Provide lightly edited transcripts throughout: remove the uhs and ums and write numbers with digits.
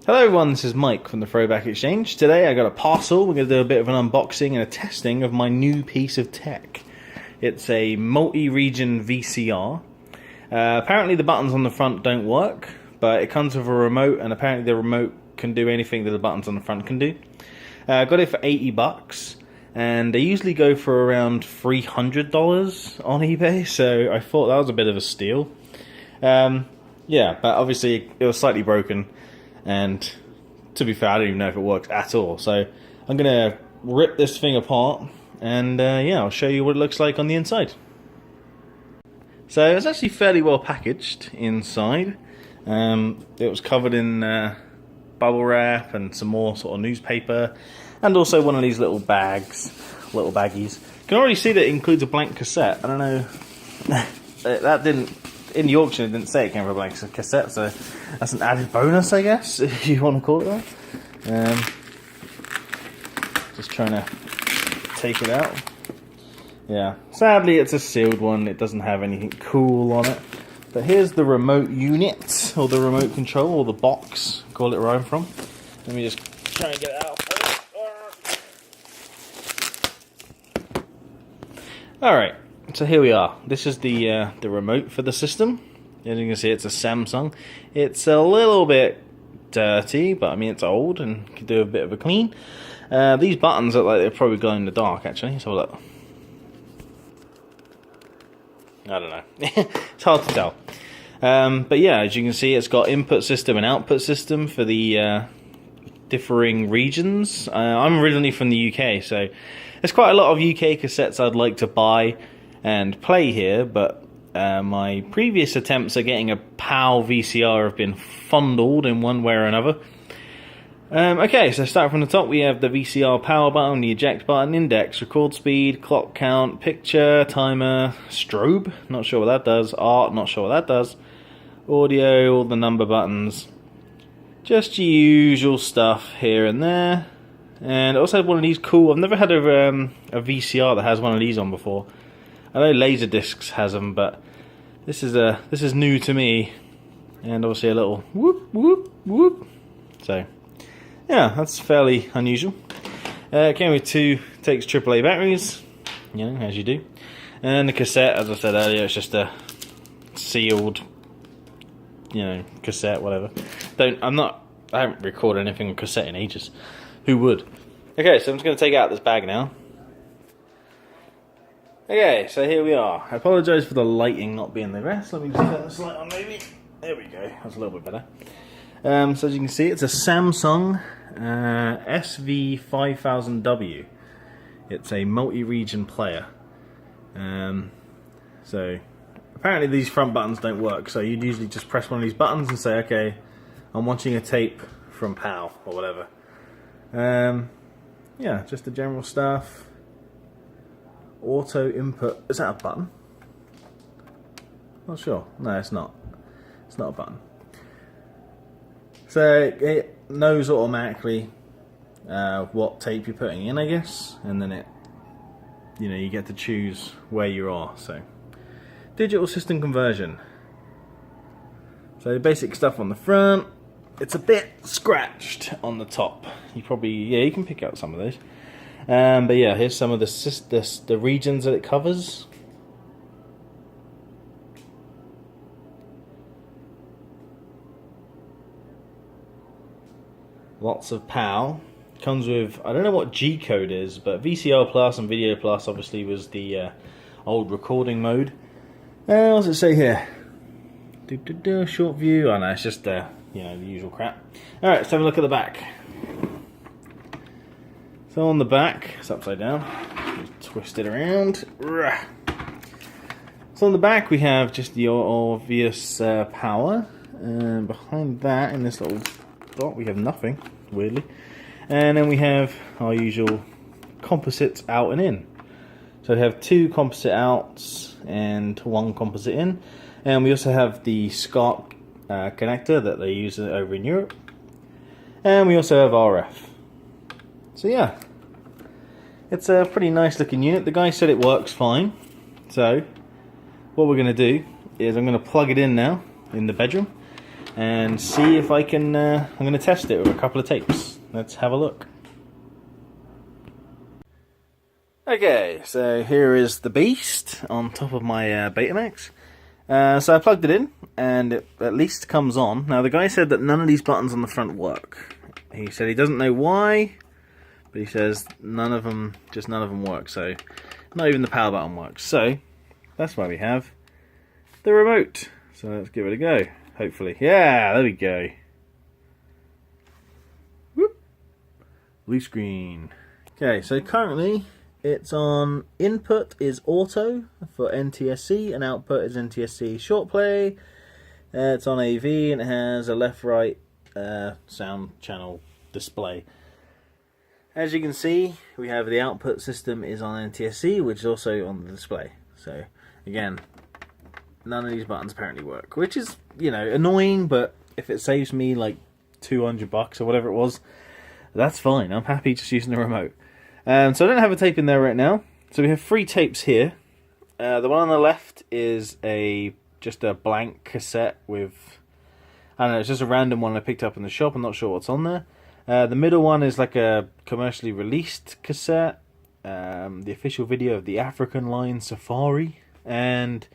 Hello everyone, this is Mike from the Throwback Exchange. Today I got a parcel. We're going to do a bit of an unboxing and a testing of my new piece of tech. It's a multi-region VCR. Apparently the buttons on the front don't work, but it comes with a remote, and apparently the remote can do anything that the buttons on the front can do. I got it for $80, and they usually go for around $300 on eBay, so I thought that was a bit of a steal. Yeah, but obviously it was slightly broken. And to be fair, I don't even know if it works at all. So I'm going to rip this thing apart and yeah, I'll show you what it looks like on the inside. So it's actually fairly well packaged inside. It was covered in bubble wrap and some more sort of newspaper, and also one of these little bags, little baggies. You can already see that it includes a blank cassette. I don't know, that didn't... In the auction, it didn't say it came with a blank cassette, so that's an added bonus, I guess, if you want to call it that. Just trying to take it out. Yeah, sadly it's a sealed one. It doesn't have anything cool on it. But here's the remote unit, or the remote control, or the box, call it where I'm from. Let me just try and get it out. Alright. So here we are. This is the remote for the system. As you can see, it's a Samsung. It's a little bit dirty, but I mean it's old and can do a bit of a clean. These buttons look like they're probably glow in the dark. Actually, so look. I don't know. It's hard to tell. But yeah, as you can see, it's got input system and output system for the differing regions. I'm originally from the UK, so there's quite a lot of UK cassettes I'd like to buy and play here, but my previous attempts at getting a PAL VCR have been fondled in one way or another. Okay, so starting from the top, we have the VCR power button, the eject button, index, record speed, clock count, picture, timer, strobe, not sure what that does, art, not sure what that does, audio, all the number buttons, just your usual stuff here and there. And I also had one of these cool, I've never had a VCR that has one of these on before. I know Laserdiscs has them, but this is new to me, and obviously a little whoop whoop whoop. So yeah, that's fairly unusual. It came with takes AAA batteries, you know, as you do, and the cassette, as I said earlier, it's just a sealed, you know, cassette, whatever. I haven't recorded anything on cassette in ages. Who would? Okay, so I'm just going to take out this bag now. Okay, so here we are. I apologise for the lighting not being the best. Let me just turn this light on maybe. There we go, that's a little bit better. So as you can see, it's a Samsung SV-5000W. It's a multi-region player. So apparently these front buttons don't work, so you'd usually just press one of these buttons and say, okay, I'm watching a tape from PAL or whatever. Yeah, just the general stuff. Auto input, is that a button? Not sure. No, it's not. It's not a button. So it knows automatically what tape you're putting in, I guess, and then you get to choose where you are. So digital system conversion. So basic stuff on the front. It's a bit scratched on the top. You can pick out some of those. But yeah, here's some of the regions that it covers. Lots of PAL. Comes with, I don't know what G code is, but VCR Plus and Video Plus obviously was the old recording mode. What does it say here? Short view. Oh no, it's just the usual crap. Alright, let's have a look at the back. So on the back, it's upside down, just twist it around. So on the back we have just the obvious power, and behind that, in this little dot, we have nothing, weirdly. And then we have our usual composites out and in. So we have 2 composite outs and 1 composite in. And we also have the SCART connector that they use over in Europe. And we also have RF. So yeah, it's a pretty nice looking unit. The guy said it works fine. So what we're going to do is I'm going to plug it in now in the bedroom. and see if I can, I'm going to test it with a couple of tapes. Let's have a look. Okay, so here is the beast on top of my Betamax. So I plugged it in, and it at least comes on. Now the guy said that none of these buttons on the front work. He said he doesn't know why, but he says none of them work, so not even the power button works. So that's why we have the remote. So let's give it a go, hopefully. Yeah, there we go. Whoop. Blue screen. Okay, so currently it's on input is auto for NTSC and output is NTSC short play. It's on AV and it has a left-right sound channel display. As you can see, we have the output system is on NTSC, which is also on the display. So again, none of these buttons apparently work, which is, you know, annoying, but if it saves me like $200 or whatever it was, that's fine. I'm happy just using the remote. So I don't have a tape in there right now. So we have 3 tapes here. The one on the left is just a blank cassette with, I don't know, it's just a random one I picked up in the shop. I'm not sure what's on there. The middle one is like a commercially released cassette. The official video of the African Lion Safari. And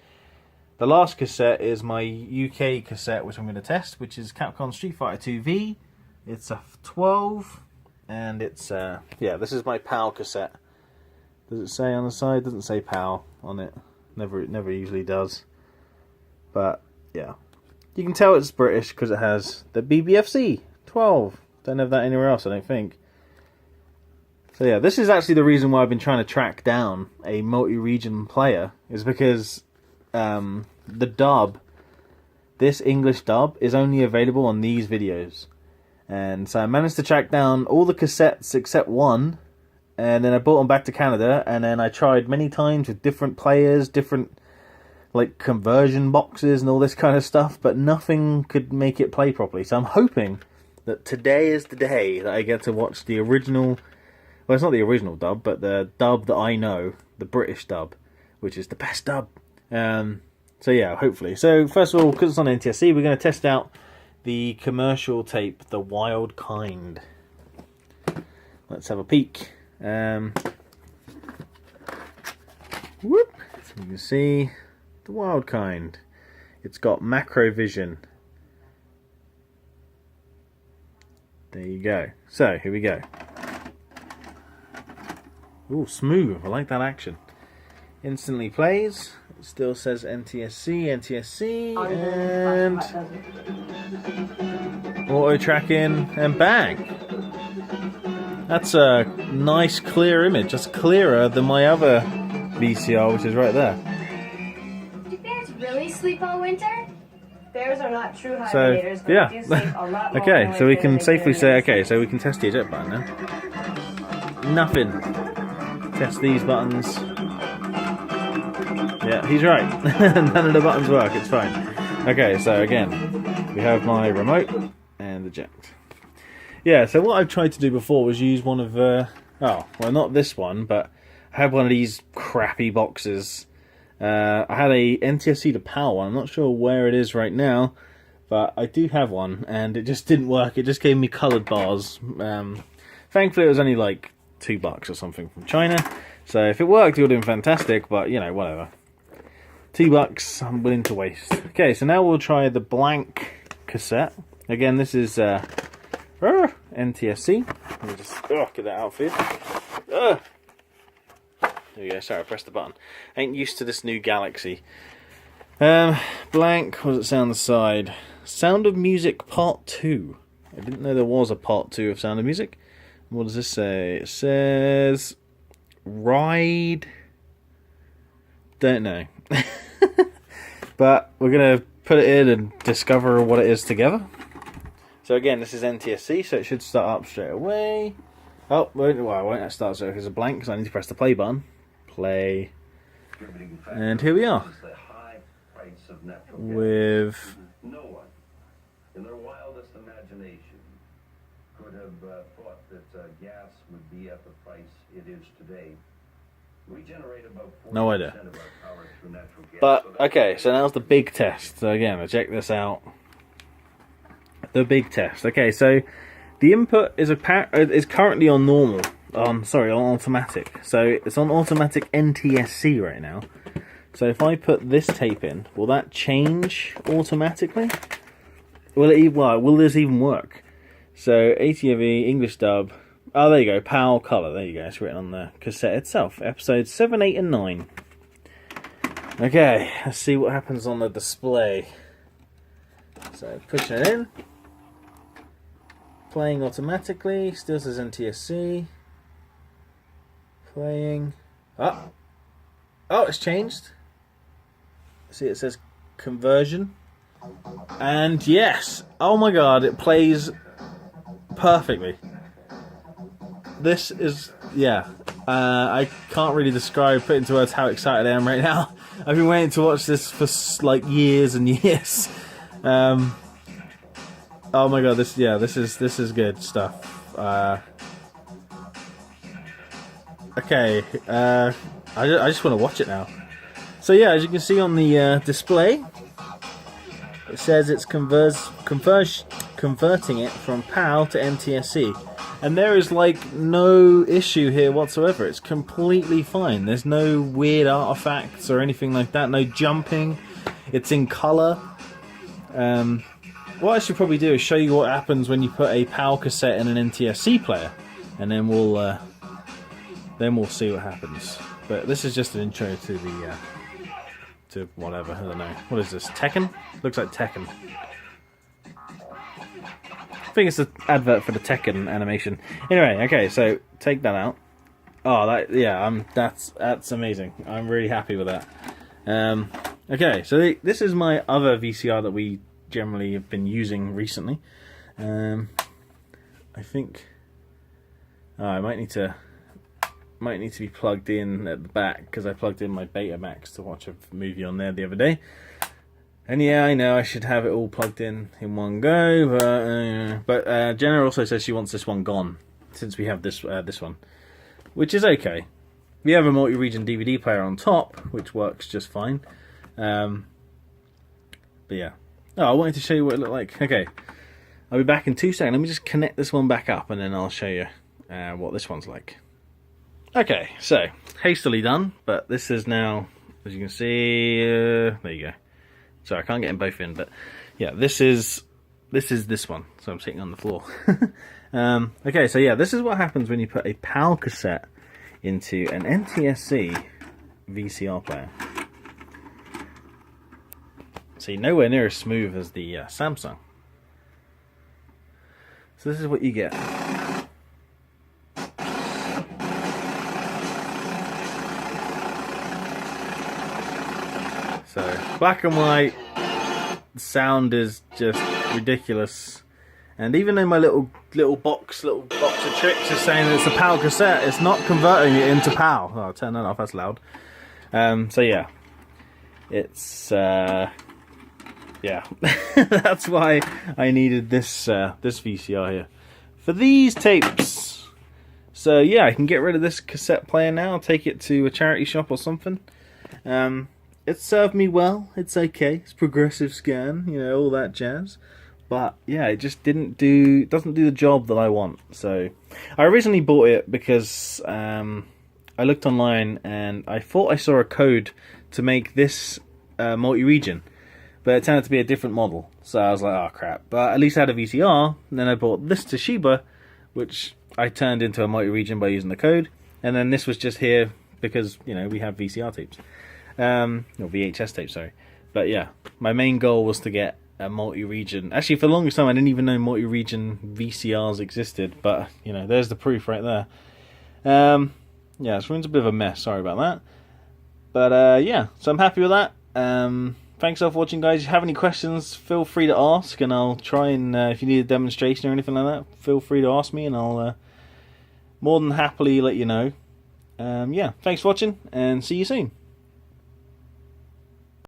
the last cassette is my UK cassette, which I'm going to test, which is Capcom Street Fighter 2V. It's a 12. And it's, yeah, this is my PAL cassette. Does it say on the side? It doesn't say PAL on it. It never usually does. But, yeah. You can tell it's British because it has the BBFC 12. Don't have that anywhere else, I don't think. So, yeah, this is actually the reason why I've been trying to track down a multi-region player. Is because the dub, this English dub, is only available on these videos. And so I managed to track down all the cassettes except one, and then I brought them back to Canada, and then I tried many times with different players, different like conversion boxes and all this kind of stuff, but nothing could make it play properly. So I'm hoping that today is the day that I get to watch the original, well, it's not the original dub, but the dub that I know, the British dub, which is the best dub. So yeah, hopefully. So first of all, because it's on NTSC, we're going to test out the commercial tape, The Wild Kind. Let's have a peek. Whoop! So you can see The Wild Kind. It's got macro vision. There you go. So, here we go. Ooh, smooth. I like that action. Instantly plays. It still says NTSC, NTSC, and auto tracking, and bang. That's a nice clear image. That's clearer than my other VCR, which is right there. Do bears really sleep all winter? Bears are not true hibernators, but yeah. they do sleep a lot more Okay, in so we winter can than safely they do say, in okay, so we can test the eject button now. Nothing. Test these buttons. Yeah, he's right. None of the buttons work, it's fine. Okay, so again, we have my remote and eject. Yeah, so what I've tried to do before was use one of, oh, well, not this one, but I had one of these crappy boxes. I had a NTSC to PAL one. I'm not sure where it is right now, but I do have one, and it just didn't work. It just gave me coloured bars. Thankfully, it was only like $2 or something from China. So if it worked, it would have been fantastic, but, you know, whatever. $2 I'm willing to waste. Okay, so now we'll try the blank cassette. Again, this is NTSC. Let me just get that out for you. There you go, sorry, I pressed the button. Ain't used to this new Galaxy. Blank, what does it say on the side? Sound of Music Part 2. I didn't know there was a Part 2 of Sound of Music. What does this say? It says Ride. Don't know. But we're going to put it in and discover what it is together. So again, this is NTSC, so it should start up straight away. Oh, well, I won't start so it's a blank because I need to press the play button. Play. And here we are. With no one in their wildest imagination could have thought that gas would be at the price it is today. We generate about 40% no idea. of our power through natural gas. But okay, so now's the big test. So again, I check this out. The big test. Okay, so the input is currently on normal. On automatic. So it's on automatic NTSC right now. So if I put this tape in, will that change automatically? Will this even work? So ATV English dub. Oh, there you go. PAL color. There you go. It's written on the cassette itself. Episodes 7, 8, and 9. Okay, let's see what happens on the display. So pushing it in. Playing automatically. Still says NTSC. Playing. Oh, it's changed. See, it says conversion. And yes, oh my god, it plays perfectly. This is, yeah, I can't really put into words how excited I am right now. I've been waiting to watch this for like years and years. Oh my god, this is good stuff. Okay, I just want to watch it now. So yeah, as you can see on the display, it says it's converting it from PAL to NTSC. And there is like no issue here whatsoever. It's completely fine. There's no weird artifacts or anything like that. No jumping. It's in color. What I should probably do is show you what happens when you put a PAL cassette in an NTSC player. And then we'll see what happens. But this is just an intro to the to whatever, I don't know. What is this? Tekken? Looks like Tekken. I think it's an advert for the Tekken animation. Anyway, okay, so take that out. Oh, that's amazing. I'm really happy with that. Okay, so this is my other VCR that we generally have been using recently. I think I might need to be plugged in at the back because I plugged in my Betamax to watch a movie on there the other day. And yeah, I know I should have it all plugged in one go, but Jenna also says she wants this one gone since we have this one, which is okay. We have a multi-region DVD player on top, which works just fine. But yeah, I wanted to show you what it looked like. Okay, I'll be back in 2 seconds. Let me just connect this one back up, and then I'll show you what this one's like. Okay, so hastily done, but this is now, as you can see, there you go. Sorry, I can't get them both in, but yeah, this is this one. So I'm sitting on the floor. Okay, so yeah, this is what happens when you put a PAL cassette into an NTSC VCR player. See, nowhere near as smooth as the Samsung. So this is what you get. So, black and white, the sound is just ridiculous. And even though my little box of tricks is saying it's a PAL cassette, it's not converting it into PAL. Oh, I'll turn that off, that's loud. So yeah, it's, yeah, that's why I needed this VCR here. For these tapes. So yeah, I can get rid of this cassette player now, take it to a charity shop or something. It served me well. It's okay. It's progressive scan, you know, all that jazz. But yeah, it just doesn't do the job that I want. So I originally bought it because I looked online and I thought I saw a code to make this multi-region, but it turned out to be a different model. So I was like, oh crap. But at least I had a VCR. And then I bought this Toshiba, which I turned into a multi-region by using the code. And then this was just here because, you know, we have VCR tapes. Or VHS tape, sorry. But yeah, my main goal was to get a multi-region. Actually, for the longest time, I didn't even know multi-region VCRs existed. But, you know, there's the proof right there. Yeah, this room's a bit of a mess. Sorry about that. But, yeah, so I'm happy with that. Thanks all for watching, guys. If you have any questions, feel free to ask. And I'll try and, if you need a demonstration or anything like that, feel free to ask me. And I'll more than happily let you know. Yeah, thanks for watching, and see you soon.